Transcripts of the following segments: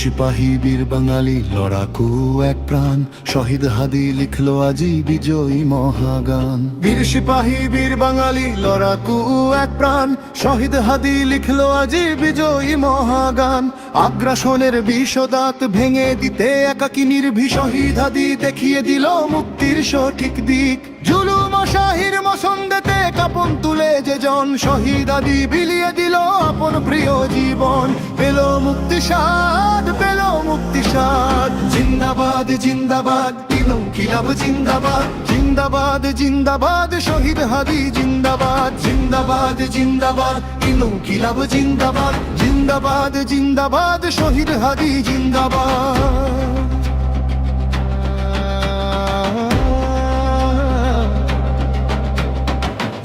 সিপাহী বীর বাঙালি লড়াকু এক প্রাণ, শহীদ হাদি লিখলো আজি বিজয়ী মহাগান। বীর সিপাহী বীর বাঙালি লড়াকু এক প্রাণ, শহীদ হাদি লিখলো আজি বিজয়ী মহাগান। আগ্রাসনের বিষদাঁত ভেঙে দিতে একাকী নির্ভীক শহীদ হাদি দেখিয়ে দিল মুক্তির সঠিক দিক। জুলুম শাহির মসন্দেতে কাপন তুলে যে জন, শহীদ হাদি বিলিয়ে দিল আপন প্রিয় জীবন। পেল মুক্তি স্বাদ, পেল মুক্তি স্বাদ। জিন্দাবাদ জিন্দাবাদ ইনকিলাব জিন্দাবাদ, জিন্দাবাদ জিন্দাবাদ শহীদ হাদি জিন্দাবাদ। জিন্দাবাদ জিন্দাবাদ ইনকিলাব জিন্দাবাদ, জিন্দাবাদ জিন্দাবাদ শহীদ হাদি জিন্দাবাদ।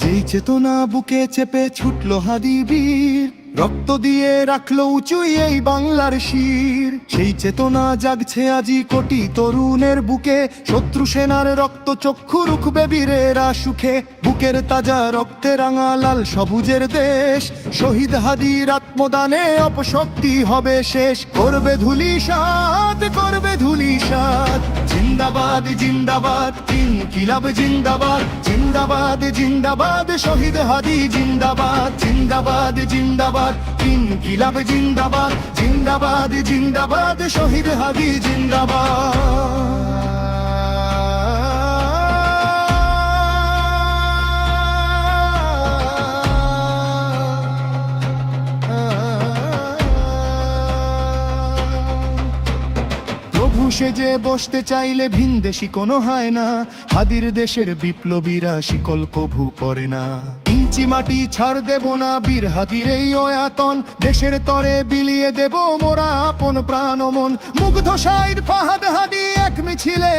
যেই চেতনা বুকে চেপে ছুটলো হাদি বীর, রক্ত দিয়ে রাখলো উঁচু এই বাংলার শির। সেই চেতনা জাগছে আজি কোটি তরুণের বুকে, শত্রু সেনার রক্ত চক্ষু রুখবে বীরেরা সুখে। বুকের তাজা রক্তে রাঙা লাল সবুজের দেশ, শহীদ হাদির আত্মদানে অপশক্তি হবে শেষ। করবে ধূলিসাৎ, করবে ধূলিসাৎ। জিন্দাবাদ জিন্দাবাদ ইনকিলাব জিন্দাবাদ, জিন্দাবাদ জিন্দাবাদ শহীদ হাদি জিন্দাবাদ। জিন্দাবাদ জিন্দাবাদ ইনকিলাব জিন্দাবাদ, জিন্দাবাদ জিন্দাবাদ শহীদ হাদি জিন্দাবাদ। সেজে বসতে চাইলে ভিনদেশি কোনো হয় না, হাদির দেশের বিপ্লবীরা শিকল কভু পড়ে না। ইঞ্চি মাটি ছাড় দেব না বীর হাদির এই আয়তন, দেশের তরে বিলিয়ে দেব মোরা আপন প্রাণ মন। মুগ্ধ শাহিদ ফাহাদ হাদি এক মিছিলে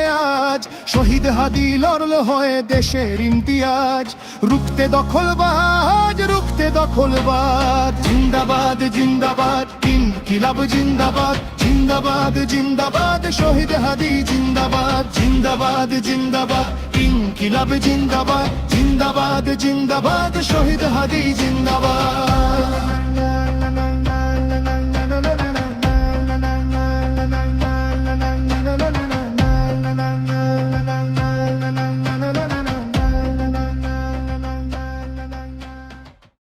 আজ, শহীদ হাদি লড়ল হয়ে দেশের ইমতিয়াজ। রুখতে দখলবাজ, রুখতে দখলবাজ। জিন্দাবাদ জিন্দাবাদ ইনকিলাব জিন্দাবাদ, জিন্দাবাদ জিন্দাবাদ শহীদ হাদি জিন্দাবাদ। জিন্দাবাদ জিন্দাবাদ ইনকিলাব জিন্দাবাদ, জিন্দাবাদ জিন্দাবাদ শহীদ হাদি জিন্দাবাদ।